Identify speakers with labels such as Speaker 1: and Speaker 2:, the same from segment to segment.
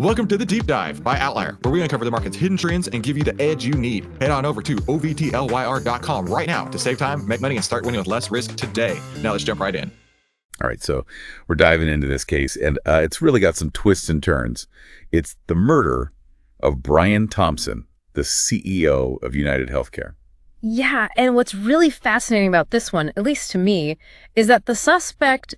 Speaker 1: Welcome to the Deep Dive by OVTLYR, where we uncover the market's hidden trends and give you the edge you need. Head on over to OVTLYR.com right now to save time, make money, and start winning with less risk today. Now let's jump right in.
Speaker 2: All right, so we're diving into this case, and it's really got some twists and turns. It's the murder of Brian Thompson, the CEO of UnitedHealthcare.
Speaker 3: Yeah, and what's really fascinating about this one, at least to me, is that the suspect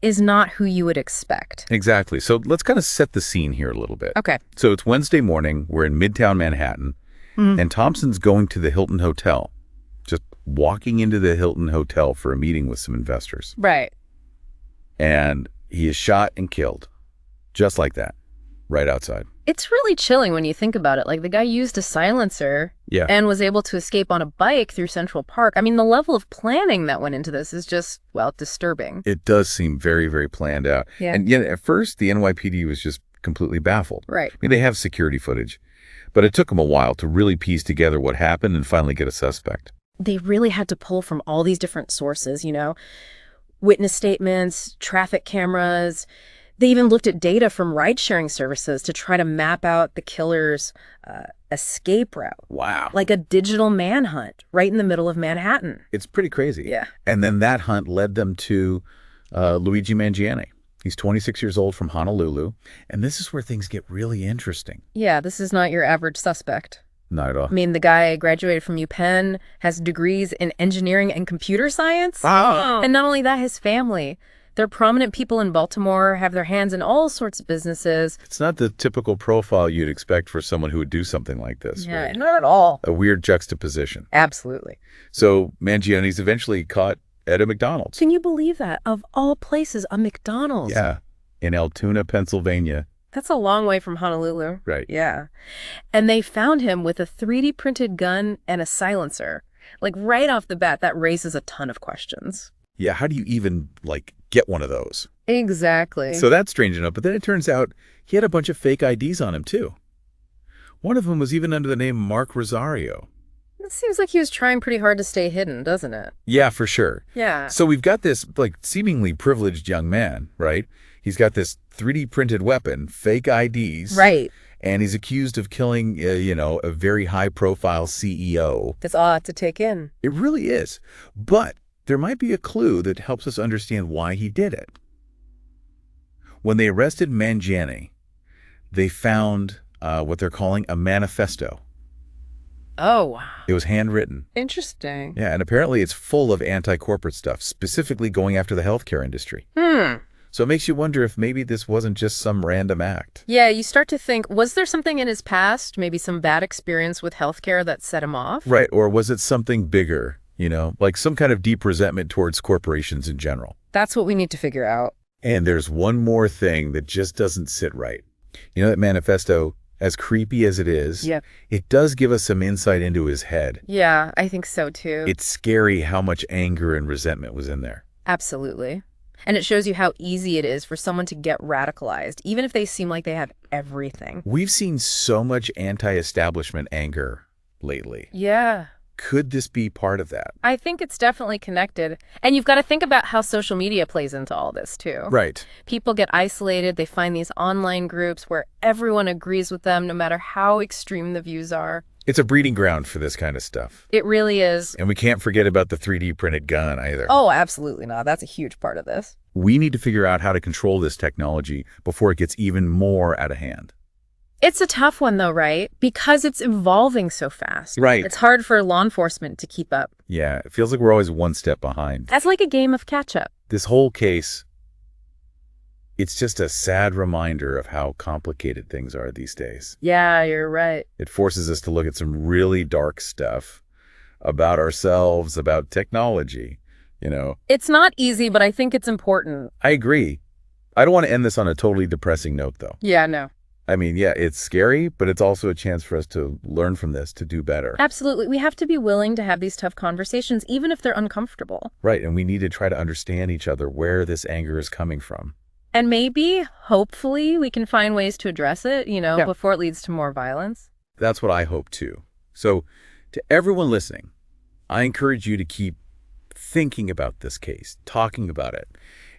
Speaker 3: is not who you would expect.
Speaker 2: Exactly. So let's kind of set the scene here a little bit.
Speaker 3: Okay.
Speaker 2: So it's Wednesday morning. We're in Midtown Manhattan, and Thompson's going to the Hilton Hotel, just walking into the Hilton Hotel for a meeting with some investors.
Speaker 3: Right.
Speaker 2: And he is shot and killed, just like that, right outside.
Speaker 3: It's really chilling when you think about it. Like, the guy used a silencer and was able to escape on a bike through Central Park. I mean, the level of planning that went into this is just, well, disturbing.
Speaker 2: It does seem very, very planned out.
Speaker 3: Yeah.
Speaker 2: And yet, at first, the NYPD was just completely baffled.
Speaker 3: Right.
Speaker 2: I mean, they have security footage, but it took them a while to really piece together what happened and finally get a suspect.
Speaker 3: They really had to pull from all these different sources, witness statements, traffic cameras. They even looked at data from ride-sharing services to try to map out the killer's escape route.
Speaker 2: Wow.
Speaker 3: Like a digital manhunt right in the middle of Manhattan.
Speaker 2: It's pretty crazy.
Speaker 3: Yeah.
Speaker 2: And then that hunt led them to Luigi Mangione. He's 26 years old from Honolulu. And this is where things get really interesting.
Speaker 3: Yeah, this is not your average suspect.
Speaker 2: Not at all.
Speaker 3: I mean, the guy graduated from UPenn, has degrees in engineering and computer science.
Speaker 2: Oh.
Speaker 3: And not only that, his family. They're prominent people in Baltimore, have their hands in all sorts of businesses.
Speaker 2: It's not the typical profile you'd expect for someone who would do something like this.
Speaker 3: Yeah,
Speaker 2: right?
Speaker 3: not at all.
Speaker 2: A weird juxtaposition.
Speaker 3: Absolutely.
Speaker 2: So Mangione's eventually caught at a McDonald's.
Speaker 3: Can you believe that? Of all places, a McDonald's.
Speaker 2: Yeah, in Altoona, Pennsylvania.
Speaker 3: That's a long way from Honolulu.
Speaker 2: Right.
Speaker 3: Yeah. And they found him with a 3D printed gun and a silencer. Like, right off the bat, that raises a ton of questions.
Speaker 2: Yeah, how do you even, get one of those?
Speaker 3: Exactly.
Speaker 2: So that's strange enough, but then it turns out he had a bunch of fake IDs on him, too. One of them was even under the name Mark Rosario.
Speaker 3: It seems like he was trying pretty hard to stay hidden, doesn't it?
Speaker 2: Yeah, for sure.
Speaker 3: Yeah.
Speaker 2: So we've got this, seemingly privileged young man, right? He's got this 3D printed weapon, fake IDs.
Speaker 3: Right.
Speaker 2: And he's accused of killing, a very high-profile CEO.
Speaker 3: That's a lot to take in.
Speaker 2: It really is. But there might be a clue that helps us understand why he did it. When they arrested Mangione, they found what they're calling a manifesto.
Speaker 3: Oh, wow.
Speaker 2: It was handwritten.
Speaker 3: Interesting.
Speaker 2: Yeah, and apparently it's full of anti-corporate stuff, specifically going after the healthcare industry. So it makes you wonder if maybe this wasn't just some random act.
Speaker 3: Yeah, you start to think, was there something in his past, maybe some bad experience with healthcare that set him off?
Speaker 2: Right, or was it something bigger, like some kind of deep resentment towards corporations in general?
Speaker 3: That's what we need to figure out.
Speaker 2: And there's one more thing that just doesn't sit right. That manifesto, as creepy as it is, it does give us some insight into his head.
Speaker 3: Yeah, I think so too.
Speaker 2: It's scary how much anger and resentment was in there.
Speaker 3: Absolutely. And it shows you how easy it is for someone to get radicalized, even if they seem like they have everything.
Speaker 2: We've seen so much anti-establishment anger lately.
Speaker 3: Yeah.
Speaker 2: Could this be part of that?
Speaker 3: I think it's definitely connected. And you've got to think about how social media plays into all this, too.
Speaker 2: Right.
Speaker 3: People get isolated. They find these online groups where everyone agrees with them, no matter how extreme the views are.
Speaker 2: It's a breeding ground for this kind of stuff.
Speaker 3: It really is.
Speaker 2: And we can't forget about the 3D printed gun either.
Speaker 3: Oh, absolutely not. That's a huge part of this.
Speaker 2: We need to figure out how to control this technology before it gets even more out of hand.
Speaker 3: It's a tough one, though, right? Because it's evolving so fast.
Speaker 2: Right.
Speaker 3: It's hard for law enforcement to keep up.
Speaker 2: Yeah, it feels like we're always one step behind.
Speaker 3: That's like a game of catch-up.
Speaker 2: This whole case, it's just a sad reminder of how complicated things are these days.
Speaker 3: Yeah, you're right.
Speaker 2: It forces us to look at some really dark stuff about ourselves, about technology,
Speaker 3: It's not easy, but I think it's important.
Speaker 2: I agree. I don't want to end this on a totally depressing note, though.
Speaker 3: Yeah, no.
Speaker 2: I mean, yeah, it's scary, but it's also a chance for us to learn from this, to do better.
Speaker 3: Absolutely. We have to be willing to have these tough conversations, even if they're uncomfortable.
Speaker 2: Right, and we need to try to understand each other, where this anger is coming from.
Speaker 3: And maybe, hopefully, we can find ways to address it, before it leads to more violence.
Speaker 2: That's what I hope, too. So, to everyone listening, I encourage you to keep thinking about this case, talking about it.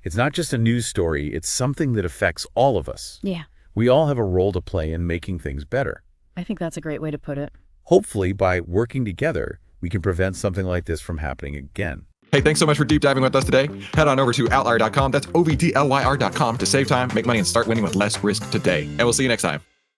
Speaker 2: It's not just a news story, it's something that affects all of us.
Speaker 3: Yeah.
Speaker 2: We all have a role to play in making things better.
Speaker 3: I think that's a great way to put it.
Speaker 2: Hopefully, by working together, we can prevent something like this from happening again.
Speaker 1: Hey, thanks so much for deep diving with us today. Head on over to OVTLYR.com. That's OVTLYR.com to save time, make money, and start winning with less risk today. And we'll see you next time.